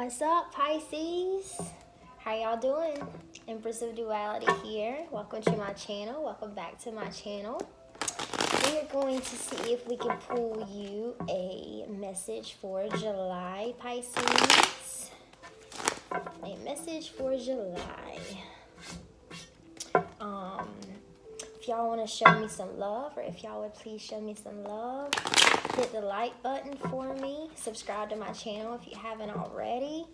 What's up, Pisces? How y'all doing? Empress of Duality here. Welcome to my channel. Welcome back to my channel. We are going to see if we can pull you a message for July, Pisces. A message for July. If y'all want to show me some love, or if y'all would please show me some love, hit the like button for me. Subscribe to my channel if you haven't already.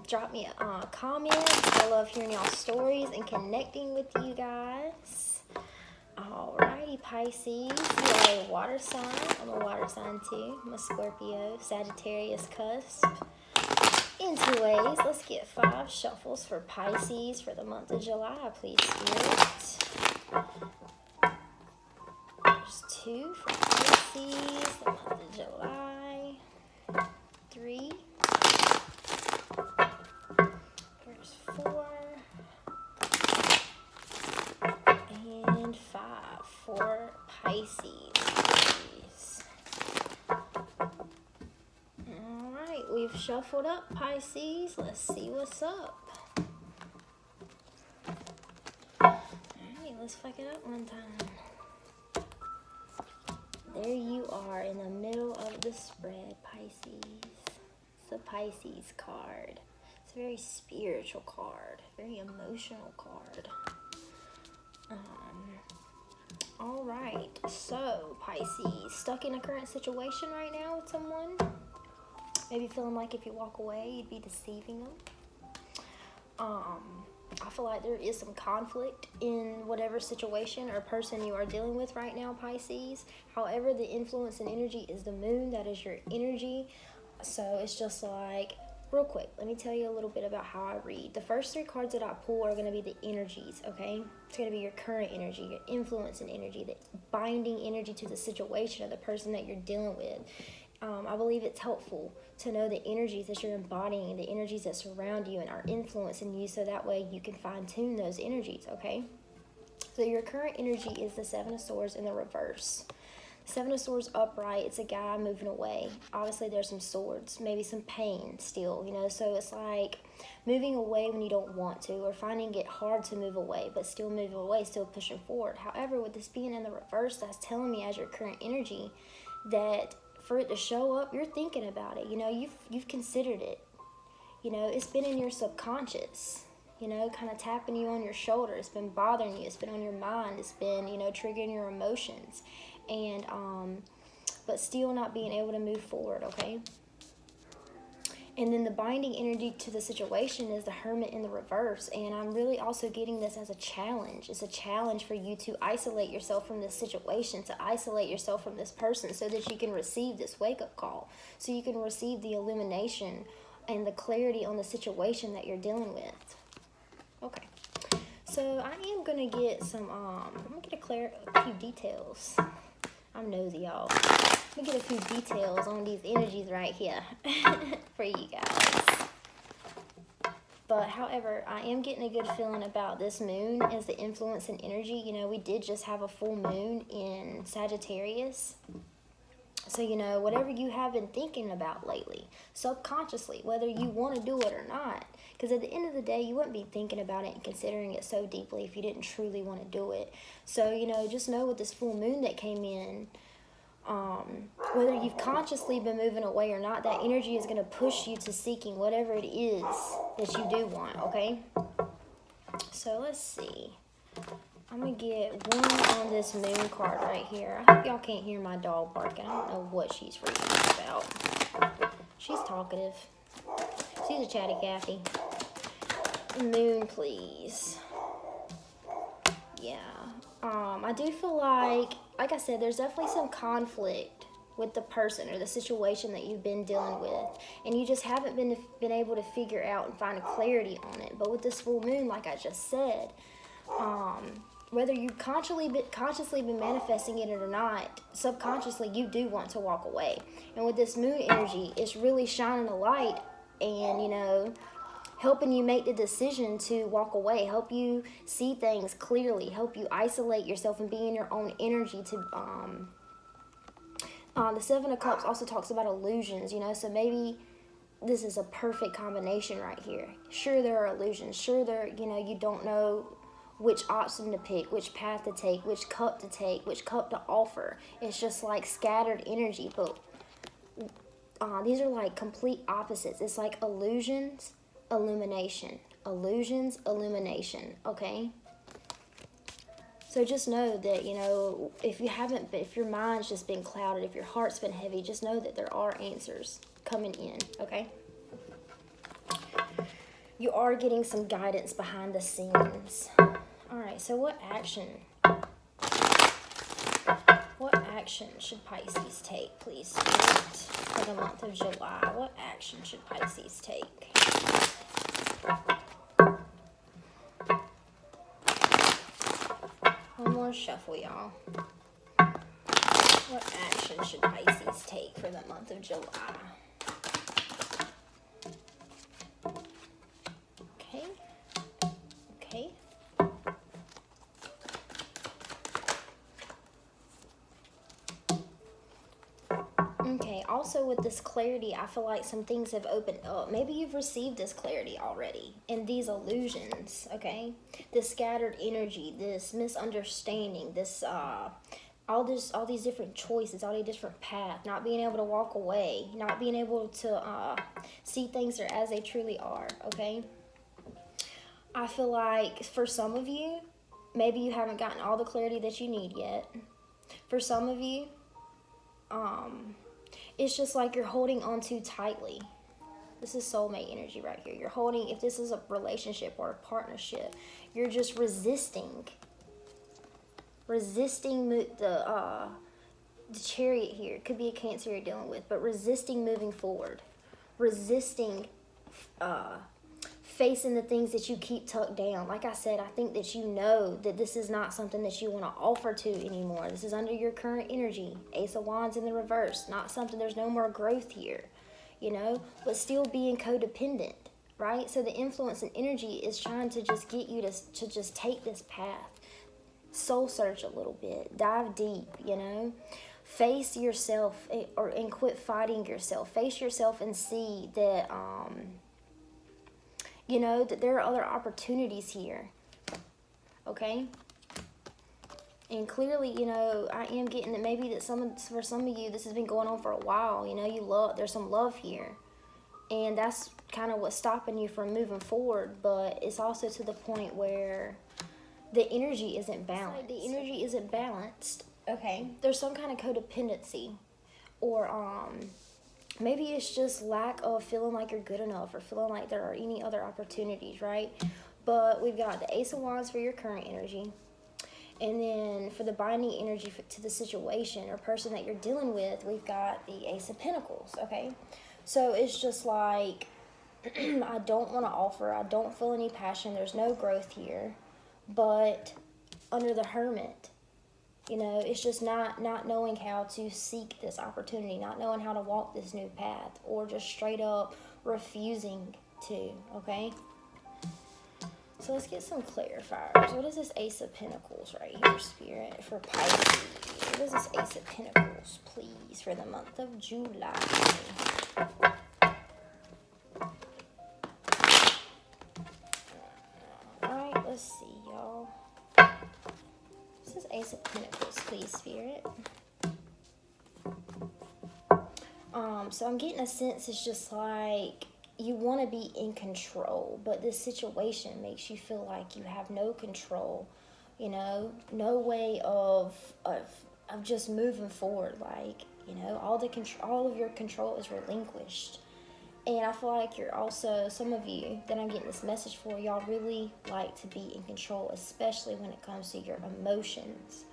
Drop me a comment. I love hearing y'all stories and connecting with you guys. Alrighty, Pisces. You are a water sign. I'm a water sign too. I'm a Scorpio, Sagittarius cusp. In 2 ways, let's get 5 shuffles for Pisces for the month of July, please, Spirit. There's 2 for Pisces, the month of July. 3. There's 4. And 5 for Pisces, please. Alright, we've shuffled up, Pisces. Let's see what's up. Alright, let's fuck it up one time. There you are in the middle of the spread, Pisces. It's a Pisces card. It's a very spiritual card, very emotional card. All right, so Pisces, stuck in a current situation right now with someone. Maybe feeling like if you walk away, you'd be deceiving them. I feel like there is some conflict in whatever situation or person you are dealing with right now, Pisces. However, the influence and energy is the moon. That is your energy. So it's just like, real quick, let me tell you a little bit about how I read. The first 3 cards that I pull are going to be the energies, okay? It's going to be your current energy, your influence and energy, the binding energy to the situation or the person that you're dealing with. I believe it's helpful to know the energies that you're embodying, the energies that surround you and are influencing you, so that way you can fine-tune those energies, okay? So your current energy is the 7 of Swords in the reverse. 7 of Swords upright, it's a guy moving away. Obviously, there's some swords, maybe some pain still, you know? So it's like moving away when you don't want to, or finding it hard to move away, but still moving away, still pushing forward. However, with this being in the reverse, that's telling me as your current energy that for it to show up, you're thinking about it. You know, you've considered it. You know, it's been in your subconscious, you know, kind of tapping you on your shoulder. It's been bothering you. It's been on your mind. It's been, you know, triggering your emotions. And, but still not being able to move forward, okay? And then the binding energy to the situation is the Hermit in the reverse. And I'm really also getting this as a challenge. It's a challenge for you to isolate yourself from this situation, to isolate yourself from this person so that you can receive this wake-up call. So you can receive the illumination and the clarity on the situation that you're dealing with. Okay. So I am going to get some, I'm going to get a few details. I'm nosy, y'all. Let me get a few details on these energies right here for you guys. But however, I am getting a good feeling about this moon as the influence and energy. You know, we did just have a full moon in Sagittarius. So, you know, whatever you have been thinking about lately, subconsciously, whether you want to do it or not. Because at the end of the day, you wouldn't be thinking about it and considering it so deeply if you didn't truly want to do it. So, you know, just know with this full moon that came in, whether you've consciously been moving away or not, that energy is going to push you to seeking whatever it is that you do want, okay? So, let's see. I'm going to get one on this moon card right here. I hope y'all can't hear my dog barking. I don't know what she's freaking about. She's talkative. She's a chatty Cathy. Moon, please. Yeah. I do feel like I said, there's definitely some conflict with the person or the situation that you've been dealing with, and you just haven't been able to figure out and find a clarity on it. But with this full moon, like I just said, whether you've consciously been manifesting it or not, subconsciously you do want to walk away. And with this moon energy, it's really shining a light and, you know, helping you make the decision to walk away, help you see things clearly, help you isolate yourself and be in your own energy to, the 7 of Cups also talks about illusions, you know, so maybe this is a perfect combination right here. Sure, there are illusions. Sure, you don't know which option to pick, which path to take, which cup to take, which cup to offer. It's just like scattered energy, but these are like complete opposites. It's like illusions, illumination. Illusions, illumination, okay? So just know that, if your mind's just been clouded, if your heart's been heavy, just know that there are answers coming in, okay? You are getting some guidance behind the scenes. All right, so what action should Pisces take, please, Spirit, for the month of July? What action should Pisces take? One more shuffle, y'all. What action should Pisces take for the month of July? Okay. Okay, also with this clarity, I feel like some things have opened up. Maybe you've received this clarity already in these illusions, okay? This scattered energy, this misunderstanding, this all these different choices, all these different paths, not being able to walk away, not being able to see things as they truly are, okay? I feel like for some of you, maybe you haven't gotten all the clarity that you need yet. For some of you, it's just like you're holding on too tightly. This is soulmate energy right here. You're holding, if this is a relationship or a partnership, you're just resisting the Chariot here. It could be a Cancer you're dealing with, but resisting moving forward. Resisting facing the things that you keep tucked down. Like I said, I think that you know that this is not something that you want to offer to anymore. This is under your current energy. Ace of Wands in the reverse. Not something, there's no more growth here, but still being codependent, right? So the influence and energy is trying to just get you to just take this path. Soul search a little bit. Dive deep, Face yourself and quit fighting yourself. Face yourself and see that, that there are other opportunities here, okay? And clearly, I am getting that maybe that for some of you, this has been going on for a while. There's some love here, and that's kind of what's stopping you from moving forward. But it's also to the point where the energy isn't balanced. The energy isn't balanced, okay? There's some kind of codependency, or maybe it's just lack of feeling like you're good enough or feeling like there are any other opportunities, right? But we've got the Ace of Wands for your current energy. And then for the binding energy to the situation or person that you're dealing with, we've got the Ace of Pentacles, okay? So it's just like, I don't want to offer. I don't feel any passion. There's no growth here. But under the Hermit, it's just not knowing how to seek this opportunity, not knowing how to walk this new path, or just straight up refusing to, okay? So let's get some clarifiers. What is this Ace of Pentacles right here, Spirit, for Pisces? What is this Ace of Pentacles, please, for the month of July? Alright, let's see, y'all. This is Ace of Pentacles, please, Spirit. So I'm getting a sense it's just like you want to be in control, but this situation makes you feel like you have no control, no way of just moving forward. Like, all of your control is relinquished. And I feel like you're also, some of you that I'm getting this message for, y'all really like to be in control, especially when it comes to your emotions.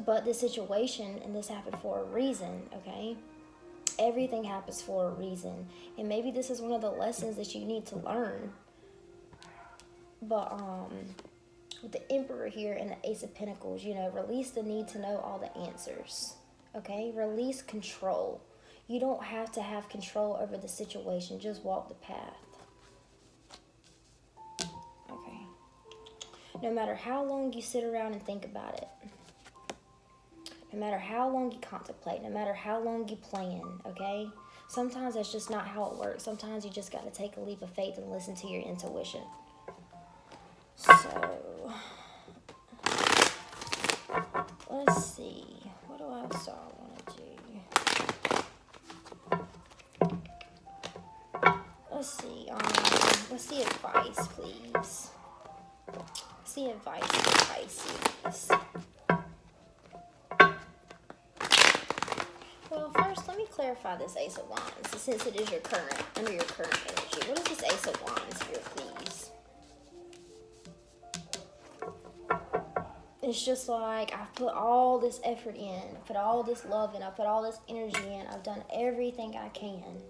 But this situation, and this happened for a reason, okay? Everything happens for a reason. And maybe this is one of the lessons that you need to learn. But with the Emperor here and the Ace of Pentacles, release the need to know all the answers, okay? Release control. You don't have to have control over the situation. Just walk the path. Okay. No matter how long you sit around and think about it, no matter how long you contemplate, no matter how long you plan, okay? Sometimes that's just not how it works. Sometimes you just got to take a leap of faith and listen to your intuition. So, let's see. What else I want to do? Let's see. Let's see advice, please. Let's see advice for Pisces. Well, first, let me clarify this Ace of Wands, since it is your current, under your current energy. What is this Ace of Wands here, please? It's just like, I've put all this effort in, I put all this love in, I put all this energy in, I've done everything I can.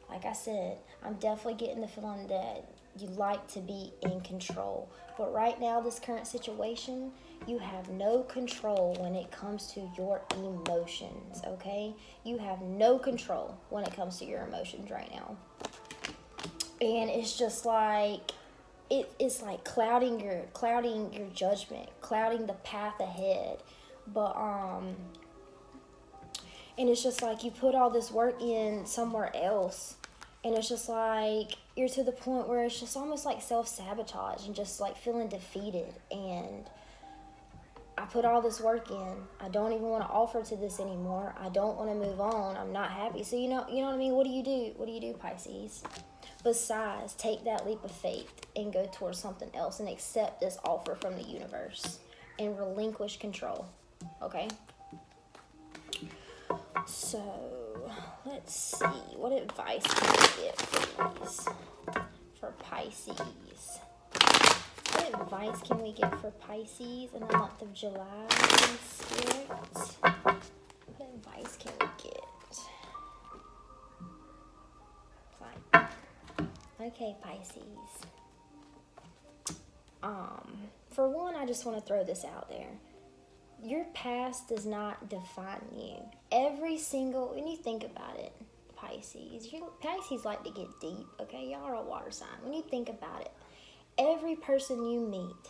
Like I said, I'm definitely getting the feeling that you like to be in control. But right now, this current situation, you have no control when it comes to your emotions, okay? You have no control when it comes to your emotions right now. And it's just like, it's like clouding your judgment, clouding the path ahead. But and it's just like you put all this work in somewhere else, and it's just like you're to the point where it's just almost like self-sabotage and just like feeling defeated. And I put all this work in, I don't even want to offer to this anymore, I don't want to move on, I'm not happy. So you know what I mean? What do you do, Pisces? Besides, take that leap of faith and go towards something else and accept this offer from the universe and relinquish control, okay? So, let's see. What advice can we get, please, for Pisces? What advice can we get for Pisces in the month of July, Spirit? What advice can we get? Okay, Pisces. For one, I just want to throw this out there. Your past does not define you. When you think about it, Pisces like to get deep, okay? Y'all are a water sign. When you think about it, every person you meet,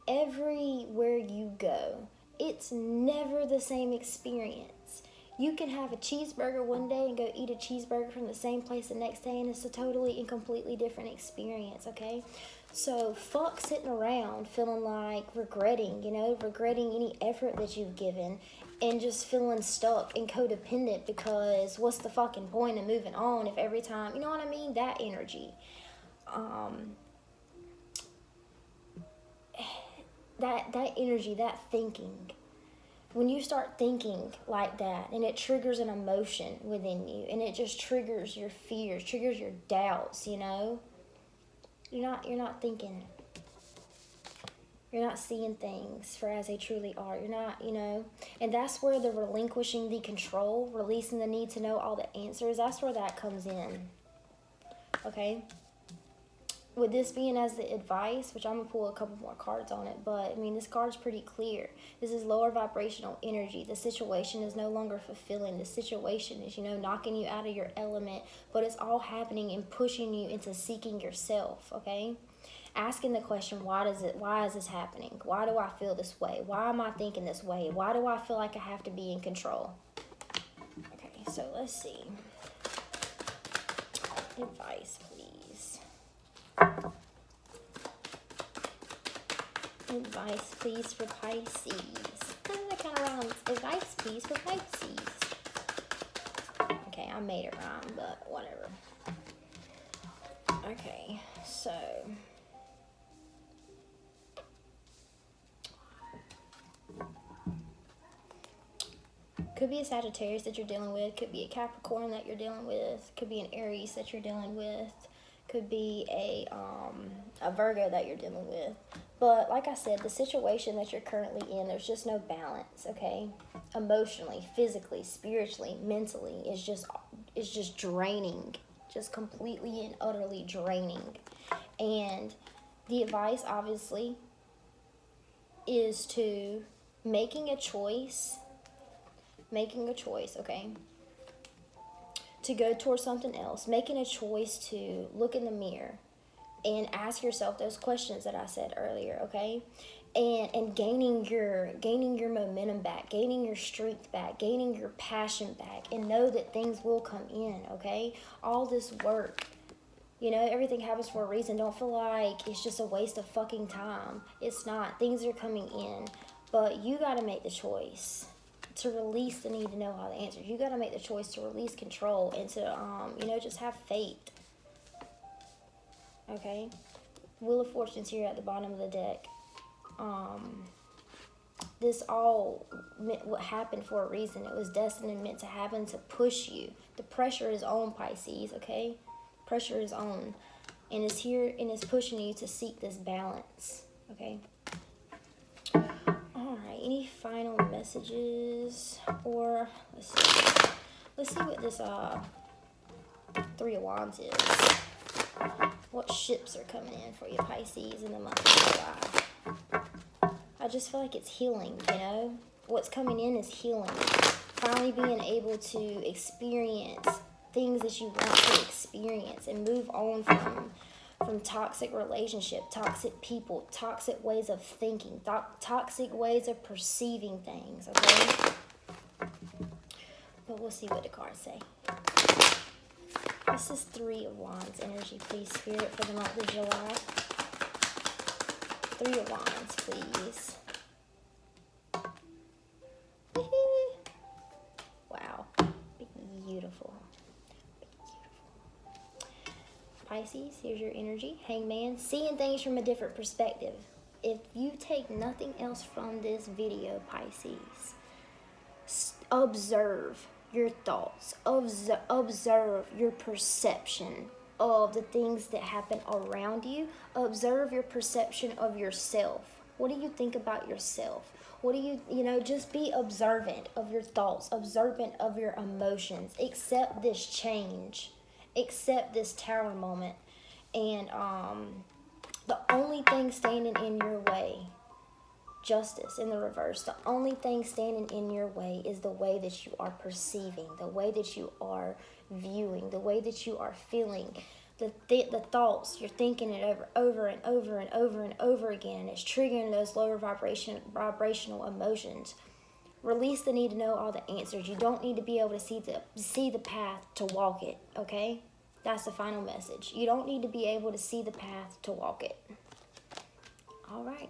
everywhere you go, it's never the same experience. You can have a cheeseburger one day and go eat a cheeseburger from the same place the next day, and it's a totally and completely different experience, okay? So fuck sitting around feeling like regretting any effort that you've given and just feeling stuck and codependent, because what's the fucking point of moving on if every time, you know what I mean? That energy. That energy, that thinking. When you start thinking like that, and it triggers an emotion within you, and it just triggers your fears, triggers your doubts, you know? You're not thinking. You're not seeing things for as they truly are. You're not, and that's where the relinquishing the control, releasing the need to know all the answers, that's where that comes in. Okay? With this being as the advice, which I'm going to pull a couple more cards on it, but, I mean, this card's pretty clear. This is lower vibrational energy. The situation is no longer fulfilling. The situation is, knocking you out of your element, but it's all happening and pushing you into seeking yourself, okay? Asking the question, why is this happening? Why do I feel this way? Why am I thinking this way? Why do I feel like I have to be in control? Okay, so let's see. Advice, please. Advice, please, for Pisces. That kind of rhymes. Advice, please, for Pisces. Okay, I made it rhyme, but whatever. Okay, so... could be a Sagittarius that you're dealing with. Could be a Capricorn that you're dealing with. Could be an Aries that you're dealing with. Could be a Virgo that you're dealing with. But like I said, the situation that you're currently in, there's just no balance, okay? Emotionally, physically, spiritually, mentally, it's just draining. Just completely and utterly draining. And the advice, obviously, is to making a choice, okay? To go towards something else, making a choice to look in the mirror and ask yourself those questions that I said earlier, okay? and gaining your momentum back, gaining your strength back, gaining your passion back, and know that things will come in, okay? All this work, you know, everything happens for a reason. Don't feel like it's just a waste of fucking time. It's not. Things are coming in, but you got to make the choice to release the need to know all the answers. You got to make the choice to release control and to, you know, just have faith, okay? Wheel of Fortune's here at the bottom of the deck. This all what happened for a reason. It was destined and meant to happen to push you. The pressure is on, Pisces, okay? Pressure is on, and it's here and it's pushing you to seek this balance, okay? All right, any final messages, or let's see what this Three of Wands is. What ships are coming in for you, Pisces, in the month of July? I just feel like it's healing, you know? What's coming in is healing. Finally being able to experience things that you want to experience and move on from toxic relationship, toxic people, toxic ways of thinking, toxic ways of perceiving things, okay? But we'll see what the cards say. This is Three of Wands energy, please, Spirit, for the month of July. Three of Wands, please. Wow. Beautiful. Pisces, here's your energy. Hangman, seeing things from a different perspective. If you take nothing else from this video, Pisces, observe your thoughts, observe your perception of the things that happen around you. Observe your perception of yourself. What do you think about yourself? What do you know, just be observant of your thoughts, observant of your emotions. Accept this change. Accept this tower moment. And the only thing standing in your way, Justice in the reverse, the only thing standing in your way is the way that you are perceiving, the way that you are viewing, the way that you are feeling, the thoughts. You're thinking it over and over and over and over again, and it's triggering those lower vibrational emotions. Release the need to know all the answers. You don't need to be able to see the path to walk it, okay? That's the final message. You don't need to be able to see the path to walk it. All right.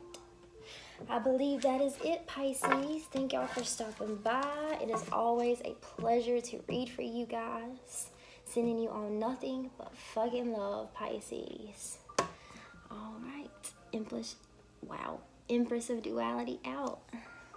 I believe that is it, Pisces. Thank y'all for stopping by. It is always a pleasure to read for you guys. Sending you on nothing but fucking love, Pisces. All right. Empress of Duality out.